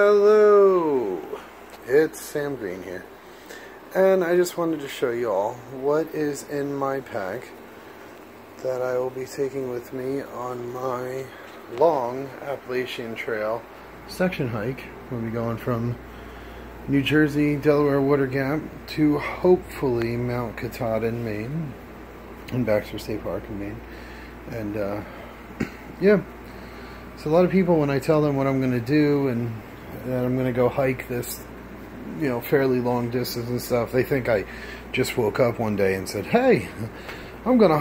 Hello, it's Sam Green here, and I just wanted to show you all what is in my pack that I will be taking with me on my long Appalachian Trail section hike. We'll be going from New Jersey, Delaware Water Gap to hopefully Mount Katahdin, Maine, and Baxter State Park in Maine. And yeah, so a lot of people, when I tell them what I'm going to do and that I'm going to go hike this, you know, fairly long distance and stuff, they think I just woke up one day and said, hey, I'm going to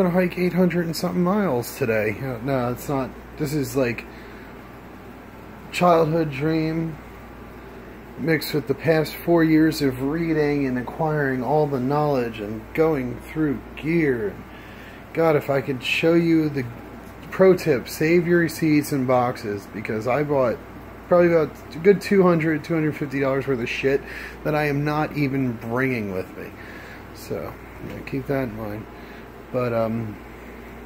hike 800 and something miles today. No, it's not. This is like childhood dream mixed with the past 4 years of reading and acquiring all the knowledge and going through gear. God, if I could show you the pro tip, save your receipts in boxes, because I bought probably about a good $200, $250 worth of shit that I am not even bringing with me. So, yeah, keep that in mind. But,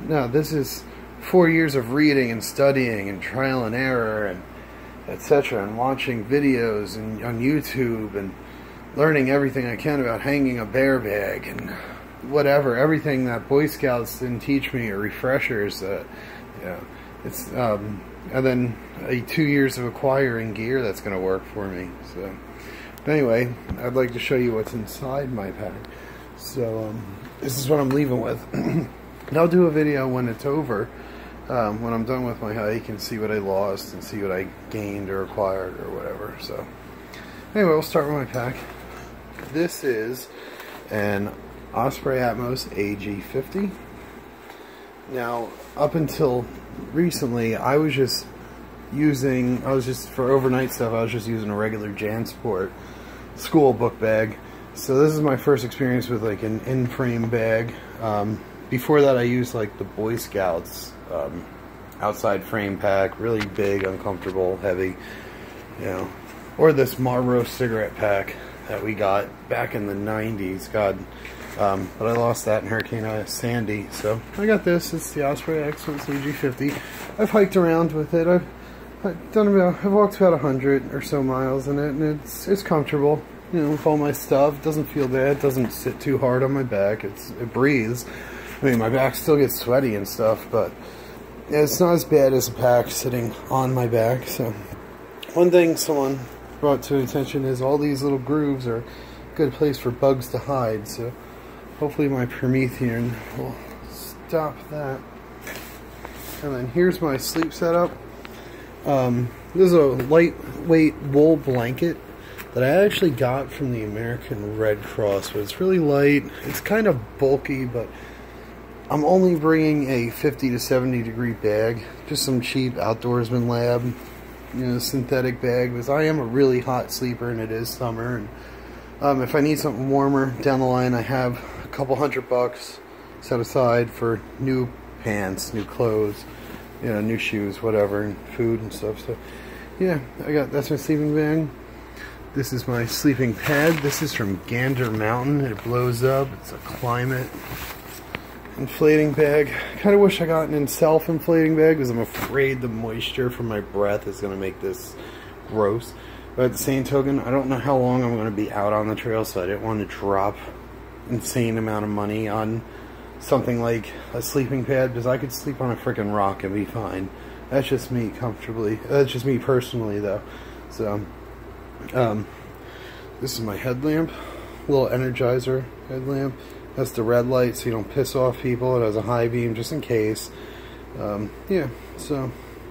no, this is 4 years of reading and studying and trial and error and etc. and watching videos and on YouTube and learning everything I can about hanging a bear bag and whatever, everything that Boy Scouts didn't teach me, or refreshers. Yeah, it's and then 2 years of acquiring gear that's going to work for me. So anyway, I'd like to show you what's inside my pack. So this is what I'm leaving with. And I'll do a video when it's over, when I'm done with my hike, and see what I lost and see what I gained or acquired or whatever. So anyway, we'll start with my pack. This is an Osprey Atmos AG50. Now, up until recently, I was just for overnight stuff, I was just using a regular JanSport school book bag. So this is my first experience with like an in-frame bag. Before that, I used like the Boy Scouts outside frame pack, really big, uncomfortable, heavy, you know, or this Marlboro cigarette pack that we got back in the 90s. God. But I lost that in Hurricane Sandy, so I got this. It's the Osprey Atmos AG50. I've hiked around with it. I've walked about 100 or so miles in it, and it's comfortable. You know, with all my stuff, it doesn't feel bad. It doesn't sit too hard on my back. It breathes. I mean, my back still gets sweaty and stuff, but it's not as bad as a pack sitting on my back. So one thing someone brought to attention is all these little grooves are a good place for bugs to hide. So hopefully my Promethean will stop that. And then here's my sleep setup. This is a lightweight wool blanket that I actually got from the American Red Cross, but it's really light. It's kind of bulky, but I'm only bringing a 50 to 70 degree bag, just some cheap Outdoorsman Lab, you know, synthetic bag, because I am a really hot sleeper and it is summer. And if I need something warmer down the line, I have a couple $100 set aside for new pants, new clothes, you know, new shoes, whatever, and food and stuff. So yeah, that's my sleeping bag. This is my sleeping pad. This is from Gander Mountain. It blows up. It's a climate inflating bag. I kind of wish I got an self-inflating bag, because I'm afraid the moisture from my breath is going to make this gross. But at the same token, I don't know how long I'm going to be out on the trail, so I didn't want to drop insane amount of money on something like a sleeping pad, because I could sleep on a freaking rock and be fine. That's just me comfortably. That's just me personally, though. So, this is my headlamp, little Energizer headlamp. That's the red light, so you don't piss off people. It has a high beam just in case. Yeah, so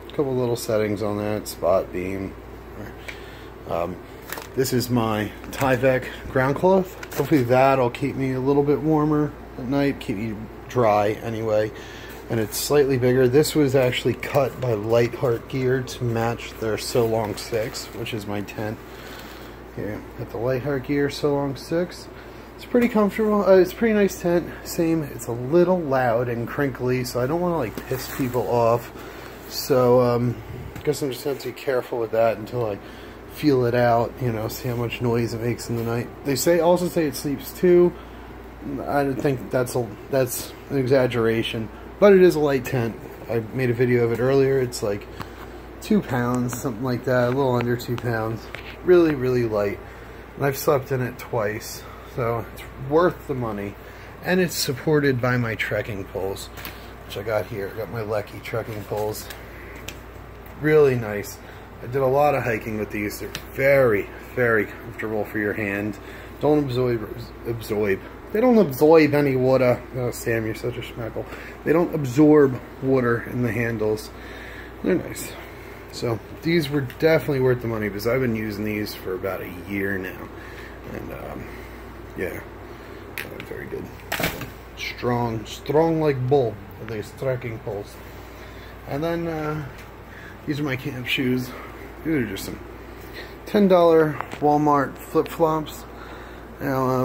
a couple little settings on that. Spot beam. This is my Tyvek ground cloth. Hopefully that'll keep me a little bit warmer at night, keep me dry anyway. And it's slightly bigger. This was actually cut by Lightheart Gear to match their So Long 6, which is my tent. Here, got the Lightheart Gear So Long 6. It's pretty comfortable. It's a pretty nice tent. Same, it's a little loud and crinkly, so I don't want to like piss people off. So I guess I'm just going to be careful with that until I feel it out, you know, see how much noise it makes in the night. They also say it sleeps too. I don't think that's an exaggeration, but it is a light tent. I made a video of it earlier. It's like 2 pounds, something like that, a little under 2 pounds. Really, really light. And I've slept in it twice, so it's worth the money. And it's supported by my trekking poles, which I got here. I got my Lecky trekking poles. Really nice. I did a lot of hiking with these. They're very, very comfortable for your hand. Don't absorb. They don't absorb any water. Oh, Sam, you're such a schmeckle. They don't absorb water in the handles. They're nice. So these were definitely worth the money because I've been using these for about a year now. And yeah, very good. Strong like bull with these trekking poles. And then these are my camp shoes. These are just some $10 Walmart flip-flops. Now,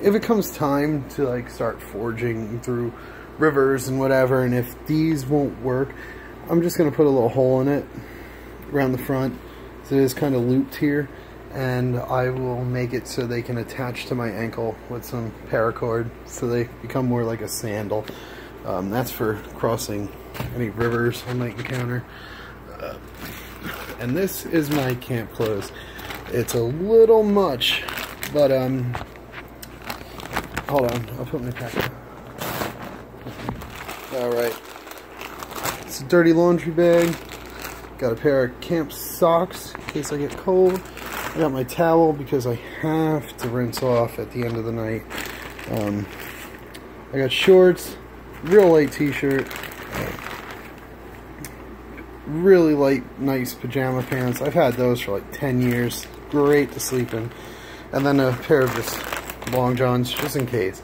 if it comes time to like start forging through rivers and whatever, and if these won't work, I'm just gonna put a little hole in it around the front, so it is kind of looped here, and I will make it so they can attach to my ankle with some paracord, so they become more like a sandal. That's for crossing any rivers I might encounter. And this is my camp clothes. It's a little much, but hold on, I'll put my pack on. Alright. It's a dirty laundry bag. Got a pair of camp socks in case I get cold. I got my towel because I have to rinse off at the end of the night. I got shorts, real light t-shirt, really light, nice pajama pants. I've had those for like 10 years. Great to sleep in. And then a pair of just long johns, just in case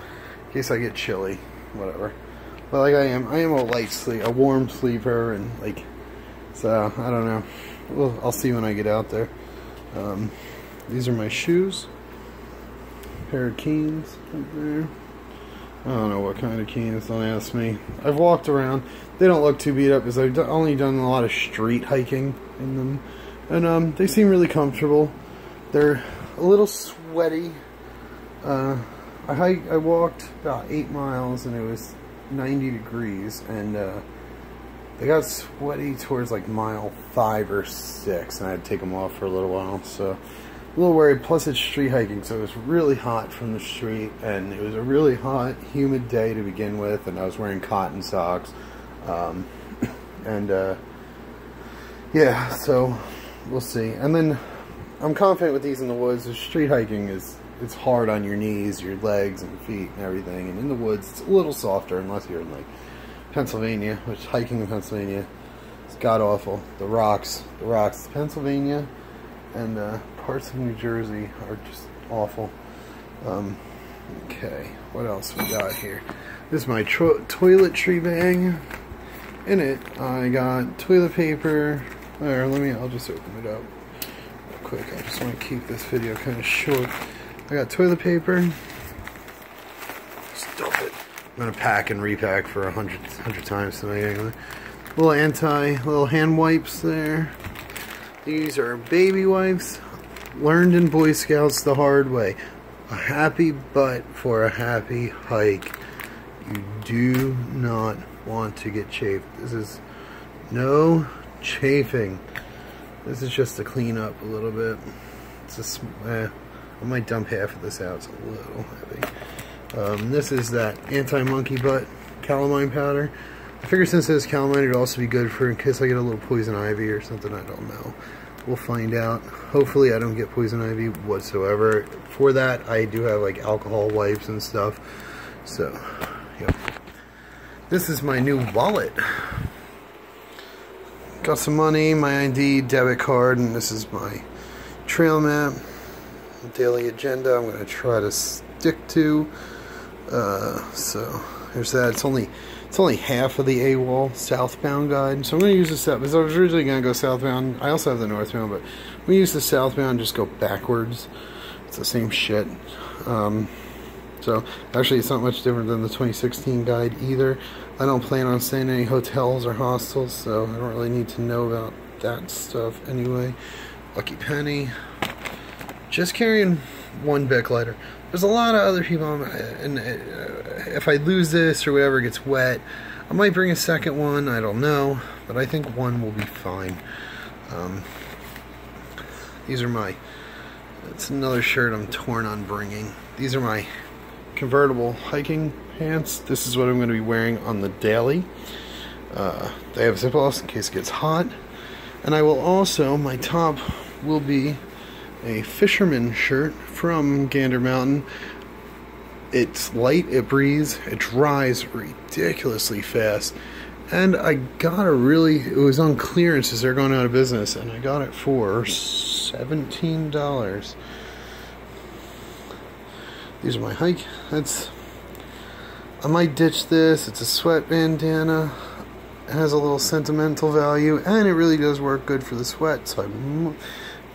I get chilly, whatever. But like I am a light sleep, a warm sleeper, and like, so I don't know. Well, I'll see when I get out there. These are my shoes. Pair of canes right there. I don't know what kind of canes, don't ask me. I've walked around. They don't look too beat up because I've only done a lot of street hiking in them. And they seem really comfortable. They're a little sweaty. I walked about 8 miles and it was 90 degrees, and they got sweaty towards like mile 5 or 6, and I had to take them off for a little while, so a little worried. Plus it's street hiking, so it was really hot from the street, and it was a really hot, humid day to begin with, and I was wearing cotton socks, yeah, so we'll see. And then I'm confident with these in the woods. The street hiking it's hard on your knees, your legs and feet and everything, and in the woods it's a little softer unless you're in like Pennsylvania, which hiking in Pennsylvania is god awful. The rocks, Pennsylvania and parts of New Jersey are just awful. Okay, what else we got here? This is my toiletry bag. In it I got toilet paper. There, I'll just open it up real quick. I just want to keep this video kind of short. I got toilet paper. Stuff it. I'm gonna pack and repack for 100 times tonight anyway. Little hand wipes there. These are baby wipes. Learned in Boy Scouts the hard way. A happy butt for a happy hike. You do not want to get chafed. This is no chafing. This is just to clean up a little bit. It's just, I might dump half of this out. It's a little heavy. This is that anti-monkey butt calamine powder. I figure since it is calamine, it would also be good for in case I get a little poison ivy or something. I don't know. We'll find out. Hopefully I don't get poison ivy whatsoever. For that, I do have like alcohol wipes and stuff. So, yep. This is my new wallet. Got some money, my ID, debit card, and this is my trail map, daily agenda I'm going to try to stick to. So there's that. It's only half of the AWOL southbound guide, so I'm going to use the south, because I was originally going to go southbound. I also have the northbound, but I'm going to use the southbound, just go backwards. It's the same shit. So actually it's not much different than the 2016 guide either. I don't plan on staying in any hotels or hostels, so I don't really need to know about that stuff anyway. Lucky penny. Just carrying one Bic lighter. There's a lot of other people, and if I lose this or whatever gets wet, I might bring a second one. I don't know. but I think one will be fine. These are my, it's another shirt I'm torn on bringing. These are my convertible hiking pants. This is what I'm going to be wearing on the daily. They have zip-offs in case it gets hot. And I will also, my top will be a fisherman shirt from Gander Mountain. It's light, it breathes, it dries ridiculously fast. And I got a really, it was on clearance as they're going out of business, and I got it for $17. These are my hike. I might ditch this. It's a sweat bandana. It has a little sentimental value, and it really does work good for the sweat, so I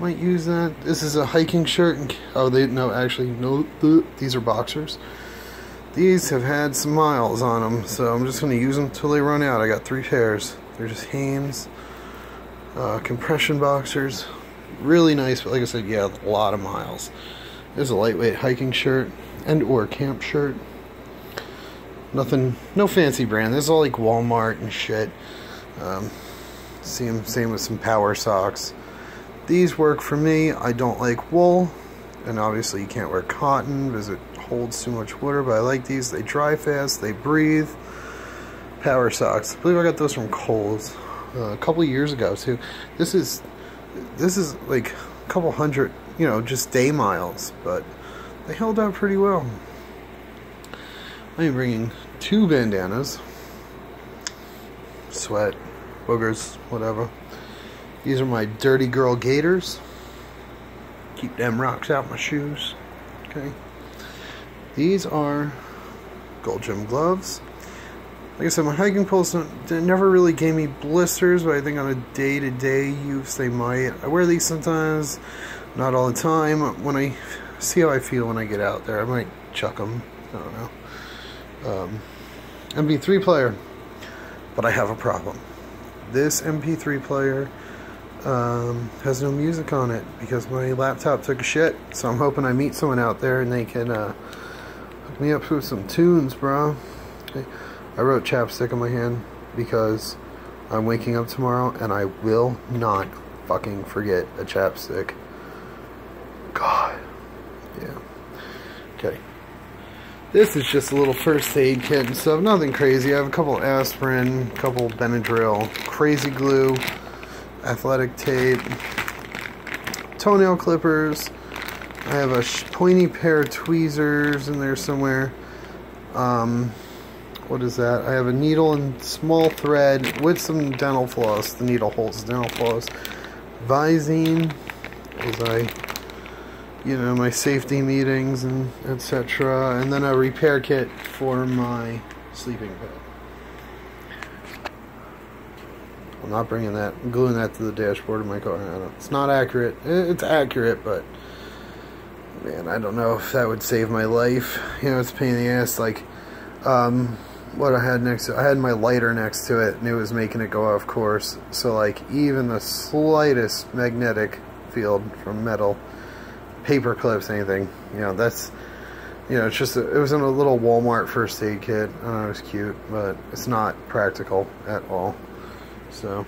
might use that. This is a hiking shirt. Oh, these are boxers. These have had some miles on them, so I'm just going to use them until they run out. I got 3 pairs. They're just Hanes compression boxers. Really nice, but like I said, yeah, a lot of miles. There's a lightweight hiking shirt and or camp shirt. Nothing, no fancy brand. This is all like Walmart and shit. Same with some power socks. These work for me. I don't like wool, and obviously you can't wear cotton because it holds too much water, but I like these. They dry fast, they breathe. Power socks. I believe I got those from Kohl's a couple of years ago too. This is like a couple hundred, you know, just day miles, but they held out pretty well. I'm bringing 2 bandanas. Sweat, boogers, whatever. These are my Dirty Girl Gaiters. Keep them rocks out my shoes. Okay. These are Gold Gym gloves. Like I said, my hiking poles never really gave me blisters, but I think on a day-to-day use they might. I wear these sometimes, not all the time. When I see how I feel when I get out there, I might chuck them. I don't know. MP3 player, but I have a problem. This MP3 player has no music on it because my laptop took a shit, so I'm hoping I meet someone out there and they can hook me up with some tunes, bro. Okay. I wrote chapstick on my hand because I'm waking up tomorrow and I will not fucking forget a chapstick. God. Yeah. Okay. This is just a little first aid kit and stuff. Nothing crazy. I have a couple aspirin, a couple Benadryl, crazy glue, athletic tape, toenail clippers. I have a pointy pair of tweezers in there somewhere. What is that? I have a needle and small thread with some dental floss. The needle holds dental floss. Visine, as my safety meetings and etc. And then a repair kit for my sleeping bag. I'm not bringing that. I'm gluing that to the dashboard of my car. It's not accurate. It's accurate, but man, I don't know if that would save my life. You know, it's a pain in the ass. Like, what I had next to it, I had my lighter next to it, and it was making it go off course. So, like, even the slightest magnetic field from metal, paper clips, anything, you know, that's, you know, it's just, it was in a little Walmart first aid kit. I don't know, it was cute, but it's not practical at all. So,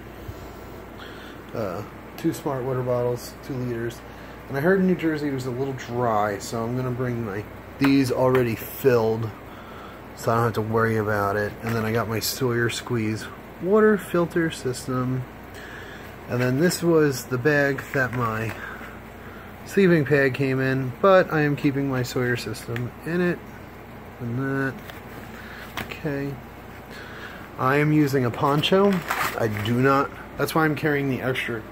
2 smart water bottles, 2 liters. And I heard in New Jersey it was a little dry, so I'm going to bring these already filled, so I don't have to worry about it. And then I got my Sawyer Squeeze water filter system. And then this was the bag that my sleeping pad came in, but I am keeping my Sawyer system in it. And that. Okay. I am using a poncho. I do not, that's why I'm carrying the extra,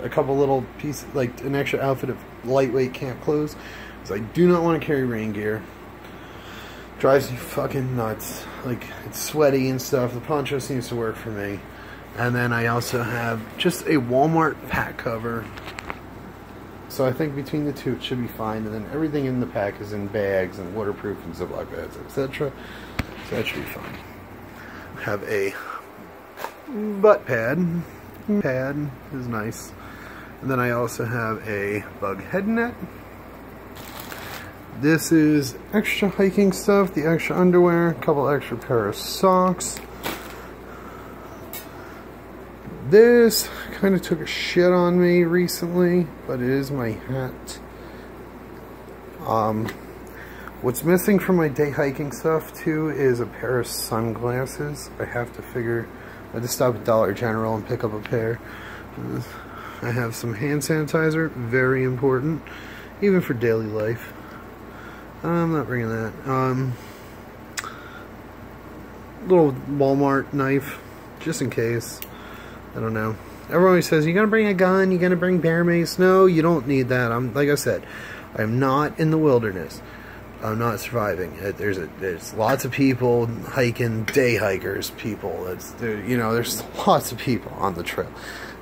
a couple little pieces, like an extra outfit of lightweight camp clothes, because I do not want to carry rain gear. Drives me fucking nuts. Like, it's sweaty and stuff. The poncho seems to work for me. And then I also have just a Walmart pack cover. So I think between the two it should be fine. And then everything in the pack is in bags and waterproof and Ziploc bags, etc. So that should be fine. Have a butt pad. Pad is nice. And then I also have a bug head net. This is extra hiking stuff, the extra underwear, a couple extra pair of socks, This kind of took a shit on me recently, but it is my hat. What's missing from my day hiking stuff too is a pair of sunglasses. I have to figure, I just stop at Dollar General and pick up a pair. I have some hand sanitizer, very important, even for daily life. I'm not bringing that. Little Walmart knife, just in case. I don't know. Everyone always says, you gonna bring a gun, you gonna bring bear mace. No, you don't need that. Like I said, I'm not in the wilderness. I'm not surviving. There's lots of people hiking, day hikers, people. There's lots of people on the trail.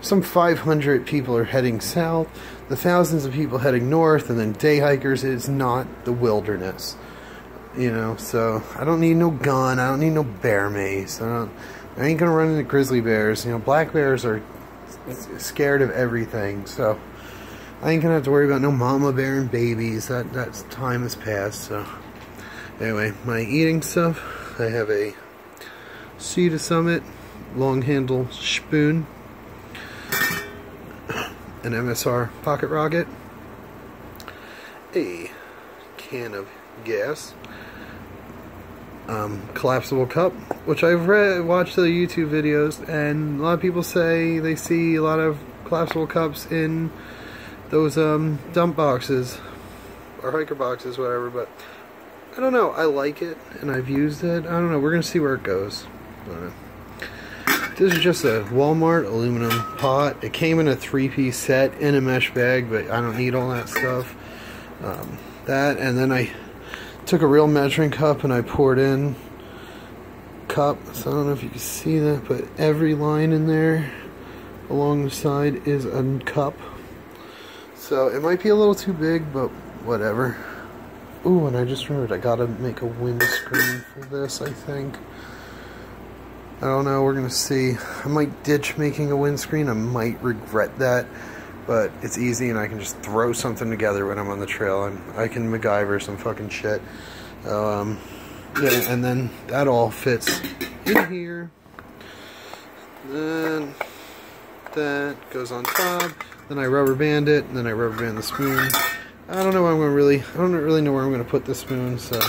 Some 500 people are heading south, the thousands of people heading north, and then day hikers. It's not the wilderness. So I don't need no gun, I don't need no bear mace. I ain't gonna run into grizzly bears. Black bears are scared of everything, so I ain't gonna have to worry about no mama bear and babies. That time has passed. So anyway, my eating stuff, I have a Sea to Summit long handle spoon, an MSR pocket rocket, a can of gas, collapsible cup, which I've watched the YouTube videos, and a lot of people say they see a lot of collapsible cups in those dump boxes or hiker boxes, whatever. But I don't know, I like it and I've used it. I don't know, we're gonna see where it goes. I don't know. This is just a Walmart aluminum pot. It came in a 3-piece set in a mesh bag, but I don't need all that stuff. That, and then I took a real measuring cup and I poured in cup. So I don't know if you can see that, but every line in there along the side is a cup. So it might be a little too big, but whatever. Ooh, and I just remembered I gotta make a windscreen for this, I think. I don't know, we're gonna see. I might ditch making a windscreen. I might regret that, but it's easy and I can just throw something together when I'm on the trail. I can MacGyver some fucking shit. Yeah, and then that all fits in here. Then that goes on top. Then I rubber band it, and then I rubber band the spoon. I don't know where I'm gonna I don't really know where I'm gonna put the spoon, so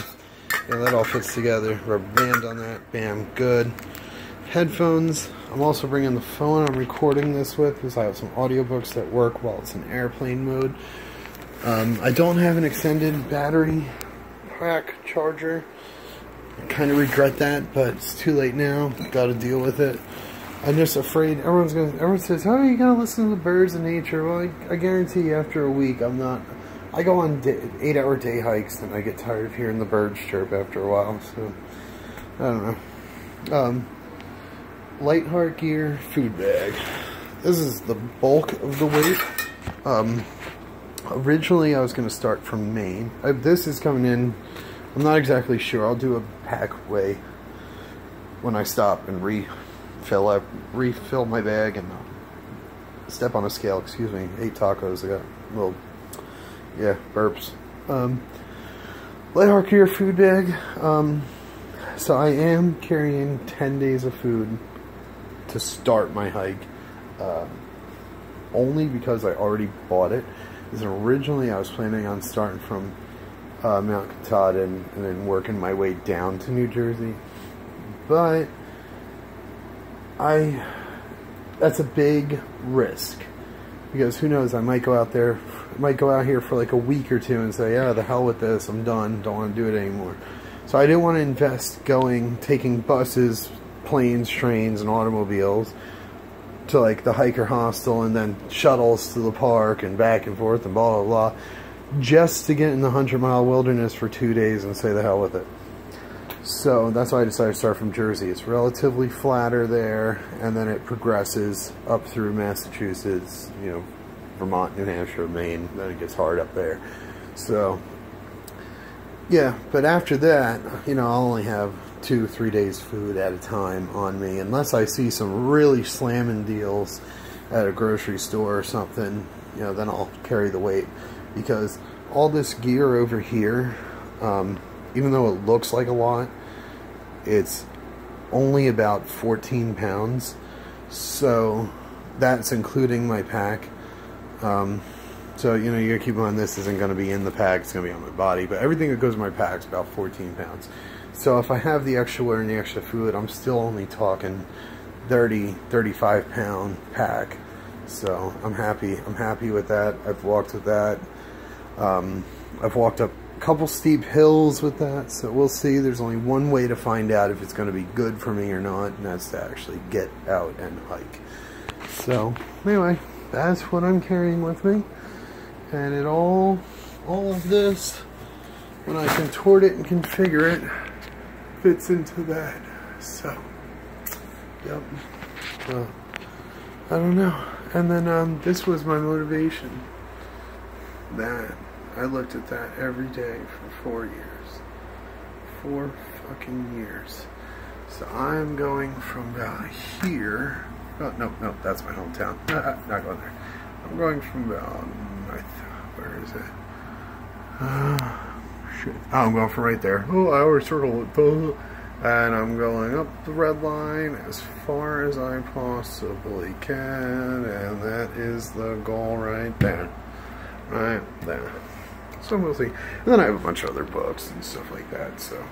yeah, that all fits together. Rubber band on that, bam, good. Headphones. I'm also bringing the phone I'm recording this with because I have some audiobooks that work while it's in airplane mode. I don't have an extended battery pack charger. I kind of regret that, but it's too late now. Got to deal with it. I'm just afraid everyone says, oh, you gotta listen to the birds and nature. Well, I guarantee you after a week I'm not. I go on 8-hour day hikes and I get tired of hearing the birds chirp after a while, so I don't know. Light heart gear food bag. This is the bulk of the weight. Originally I was going to start from Maine. This is coming in, I'm not exactly sure. I'll do a pack weigh when I stop and refill my bag and step on a scale. Excuse me, 8 tacos. I got a little, yeah, burps. Light heart gear food bag. So I am carrying 10 days of food to start my hike, only because I already bought it. Because originally I was planning on starting from Mount Katahdin and then working my way down to New Jersey, but that's a big risk, because who knows, I might go out here for like a week or two and say, yeah, the hell with this, I'm done, don't want to do it anymore. So I didn't want to invest taking buses, planes, trains, and automobiles to like the hiker hostel and then shuttles to the park and back and forth and blah blah blah, just to get in the 100-mile wilderness for 2 days and say the hell with it. So that's why I decided to start from Jersey. It's relatively flatter there, and then it progresses up through Massachusetts, Vermont, New Hampshire, Maine, then it gets hard up there. So yeah, but after that, I'll only have 2-3 days food at a time on me, unless I see some really slamming deals at a grocery store or something, then I'll carry the weight. Because all this gear over here, even though it looks like a lot, it's only about 14 pounds. So that's including my pack. So, you know, you gotta keep in mind this isn't gonna be in the pack, it's gonna be on my body, but everything that goes in my pack is about 14 pounds. So if I have the extra wear and the extra food, I'm still only talking 35 pound pack. So I'm happy with that. I've walked with that. I've walked up a couple steep hills with that, so we'll see. There's only one way to find out if it's going to be good for me or not, and that's to actually get out and hike. So anyway, that's what I'm carrying with me, and it all of this, when I contort it and configure it, fits into that. So yep. I don't know. And then this was my motivation. That I looked at that every day for 4 years. 4 fucking years. So I'm going from about here. Oh, no, that's my hometown. Not going there. I'm going from about, where is it? Shit. Oh, I'm going from right there. Oh, I always circle it. And I'm going up the red line as far as I possibly can, and that is the goal right there. Right there. So we'll see. And then I have a bunch of other books and stuff like that, so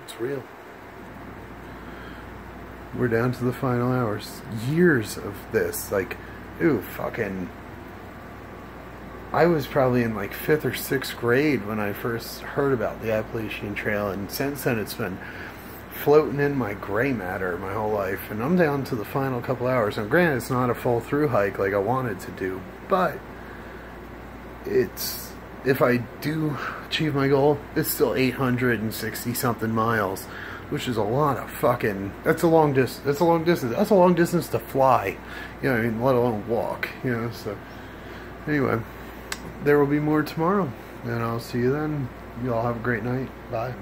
it's real. We're down to the final hours. Years of this, like, ooh, fucking... I was probably in like 5th or 6th grade when I first heard about the Appalachian Trail, and since then it's been floating in my gray matter my whole life, and I'm down to the final couple hours. Now granted, it's not a full through hike like I wanted to do, but it's, if I do achieve my goal, it's still 860 something miles, which is a lot of fucking, that's a long distance to fly, you know what I mean, let alone walk, you know. So anyway, there will be more tomorrow, and I'll see you then. You all have a great night. Bye.